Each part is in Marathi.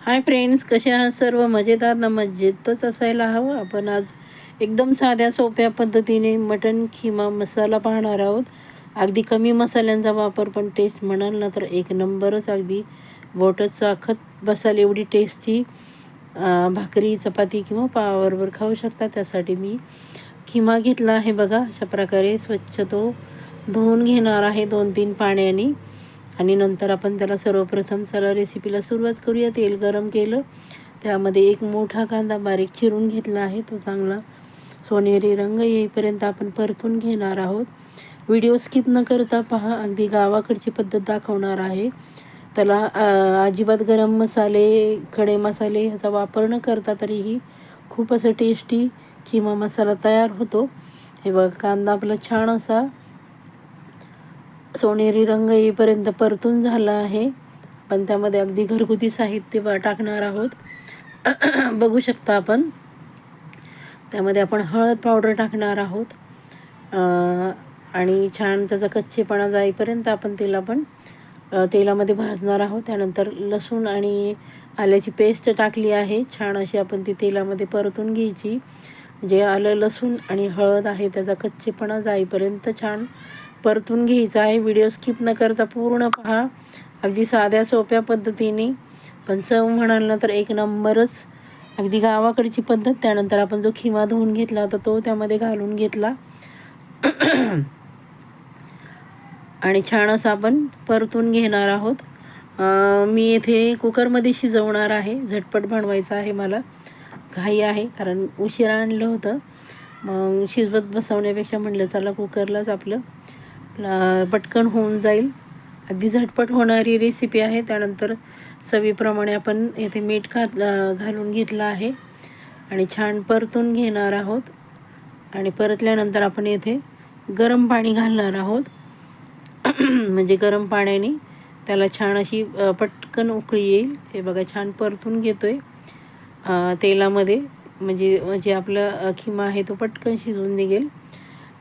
हाय फ्रेंड्स, कसे आहात सर्व? मजेदार ना? मजेतच असायला हवं. आपण आज एकदम साध्या सोप्या पद्धतीने मटण खिमा मसाला पाहणार आहोत. अगदी कमी मसाल्यांचा वापर, पण टेस्ट म्हणाल ना तर एक नंबरच. अगदी बोटं चाखत बसाल एवढी टेस्टी भाकरी, चपाती किंवा पावाबरोबर खाऊ शकता. त्यासाठी मी खिमा घेतला आहे बघा. अशा प्रकारे स्वच्छ तो धुवून घेणार आहे 2-3 पाण्याने. आणि नंतर आपण त्याला सर्वप्रथम चला रेसिपीला सुरुवात करूया. तेल गरम केलं, त्यामध्ये एक मोठा कांदा बारीक चिरून घेतला आहे. तो चांगला सोनेरी रंग येईपर्यंत आपण परतून घेणार आहोत. व्हिडिओ स्किप न करता पहा, अगदी गावाकडची पद्धत दाखवणार आहे. त्याला अजिबात गरम मसाले, खडे मसाले ह्याचा वापर न करता तरीही खूप असं टेस्टी किमा मसाला तयार होतो. हे बघा, कांदा आपला छान असा सोनेरी रंग येईपर्यंत परतून झाला आहे. पण त्यामध्ये अगदी घरगुती साहित्य टाकणार आहोत. बघू शकता आपण, त्यामध्ये आपण हळद पावडर टाकणार आहोत. आणि छान त्याचा कच्चेपणा जाईपर्यंत आपण तेलामध्ये भाजणार आहोत. त्यानंतर लसूण आणि आल्याची पेस्ट टाकली आहे. छान अशी आपण ती तेलामध्ये परतून घ्यायची. जे आलं, लसूण आणि हळद आहे त्याचा कच्चेपणा जाईपर्यंत छान परतून घ्यायचा आहे. व्हिडिओ स्किप न करता पूर्ण पहा, अगदी साध्या सोप्या पद्धतीने, पण चव म्हणाल ना तर एक नंबरच. अगदी गावाकडची पद्धत. त्यानंतर आपण जो खिमा धुवून घेतला होता तो त्यामध्ये घालून घेतला आणि छान असं आपण परतून घेणार आहोत. मी येथे कुकरमध्ये शिजवणार आहे. झटपट बनवायचं आहे, मला घाई आहे कारण उशिरा आणलं होतं. मग शिजवत बसवण्यापेक्षा म्हटलं चला कुकरलाच आपलं पटकन होऊन जाईल. अगदी झटपट होणारी रेसिपी आहे. त्यानंतर चवीप्रमाणे आपण येथे मीठ घालून घेतलं आहे आणि छान परतून घेणार आहोत. आणि परतल्यानंतर आपण येथे गरम पाणी घालणार आहोत. म्हणजे गरम पाण्याने त्याला छान अशी पटकन उकळी येईल. हे बघा, छान परतून घेतोय तेलामध्ये, म्हणजे आपलं खिमा आहे तो पटकन शिजून निघेल.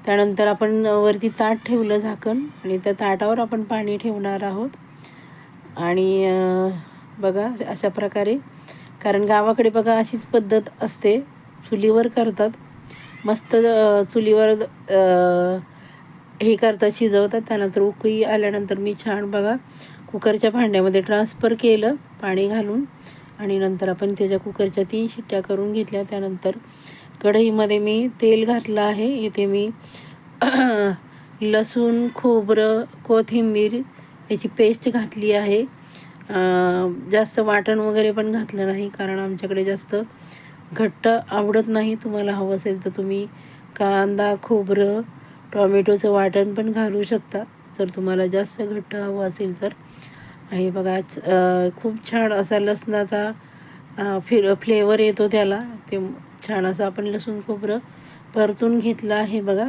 त्यानंतर आपण वरती ताट ठेवलं झाकण, आणि त्या ताटावर आपण पाणी ठेवणार आहोत. आणि बघा अशा प्रकारे, कारण गावाकडे बघा अशीच पद्धत असते, चुलीवर करतात. मस्त चुलीवर हे करतात, शिजवतात. त्यानंतर उकळी आल्यानंतर मी छान बघा कुकरच्या भांड्यामध्ये ट्रान्सफर केलं पाणी घालून. आणि नंतर आपण त्याच्या कुकरच्या 3 शिट्ट्या करून घेतल्या. त्यानंतर कढईमध्ये मी तेल घातलं आहे. इथे मी लसूण, खोबरं, कोथिंबीर याची पेस्ट घातली आहे. जास्त वाटण वगैरे पण घातलं नाही, कारण आमच्याकडे जास्त घट्ट आवडत नाही. तुम्हाला हवं असेल तर तुम्ही कांदा, खोबरं, टॉमॅटोचं वाटण पण घालू शकता, जर तुम्हाला जास्त घट्ट हवं असेल तर. हे बघा, खूप छान असा लसणाचा फ्लेवर येतो त्याला. ते छान असं आपण लसूण खोबरं परतून घेतलं आहे बघा.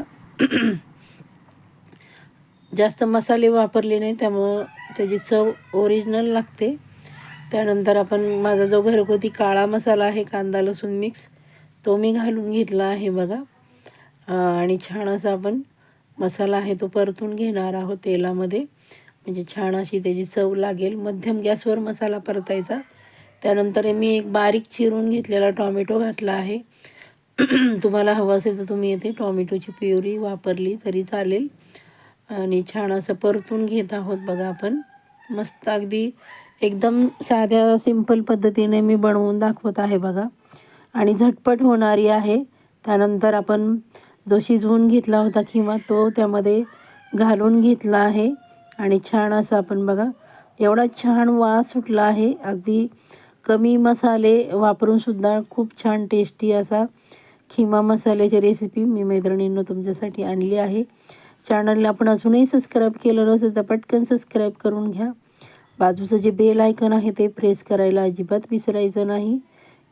जास्त मसाले वापरले नाही, त्यामुळं त्याची चव ओरिजिनल लागते. त्यानंतर आपण माझा जो घरगुती काळा मसाला आहे, कांदा लसूण मिक्स, तो मी घालून घेतला आहे बघा. आणि छान असा आपण मसाला आहे तो परतून घेणार आहोत तेलामध्ये, म्हणजे छान अशी त्याची चव लागेल. मध्यम गॅसवर मसाला परतायचा. त्यानंतर मी एक बारीक चिरून घेतलेला टॉमॅटो घातला आहे. तुम्हाला हवं असेल तर तुम्ही येथे टॉमॅटोची प्युरी वापरली तरी चालेल. आणि छान असं परतून घेत आहोत बघा आपण. मस्त अगदी एकदम साध्या सिंपल पद्धतीने मी बनवून दाखवत आहे बघा, आणि झटपट होणारी आहे. त्यानंतर आपण जो शिजवून घेतला होता किंवा तो त्यामध्ये घालून घेतला आहे. आणि छान असं आपण बघा, एवढा छान वास सुटला आहे. अगदी कमी मसाले वापरून सुद्धा खूप छान टेस्टी असा खिमा मसाल्याची रेसिपी मी मैत्रिणींनो तुमच्यासाठी आणली आहे. चॅनलला आपण अजूनही सबस्क्राईब केलं नसेल तर पटकन सबस्क्राईब करून घ्या. बाजूचं जे बेल आयकन आहे ते प्रेस करायला अजिबात विसरायचं नाही,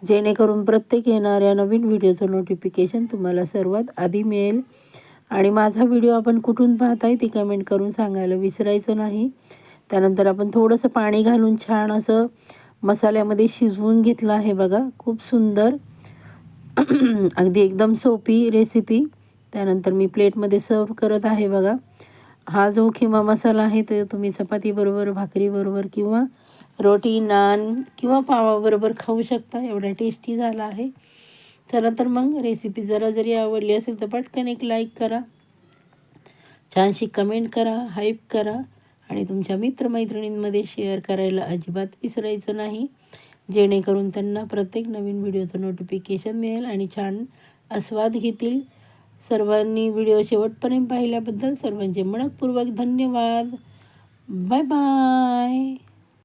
जेणेकरून प्रत्येक येणाऱ्या नवीन व्हिडिओचं नोटिफिकेशन तुम्हाला सर्वात आधी मिळेल. आणि माझा व्हिडिओ आपण कुठून पाहताय ते कमेंट करून सांगायला विसरायचं नाही. त्यानंतर आपण थोडंसं पाणी घालून छान असं मसाल्यामध्ये शिजवून घेतलं आहे बघा. खूप सुंदर अगदी एकदम सोपी रेसिपी. त्यानंतर मी प्लेटमध्ये सर्व करत आहे बघा. हा जो खिमा मसाला आहे तो तुम्ही चपातीबरोबर, भाकरीबरोबर किंवा रोटी, नान किंवा पावाबरोबर खाऊ शकता. एवढा टेस्टी झाला आहे. चला तर मग रेसिपी जरा जरी आवडली असेल तर पटकन एक लाईक करा, छानशी कमेंट करा, हाईप करा आणि तुमच्या मित्रमैत्रिणींमध्ये शेअर करायला अजिबात विसरायचं नाही, जेणेकरून त्यांना प्रत्येक नवीन व्हिडिओचं नोटिफिकेशन मिळेल आणि छान आस्वाद घेतील. सर्वांनी व्हिडिओ शेवटपर्यंत पाहिल्याबद्दल सर्वांचे मनःपूर्वक धन्यवाद. Bye bye.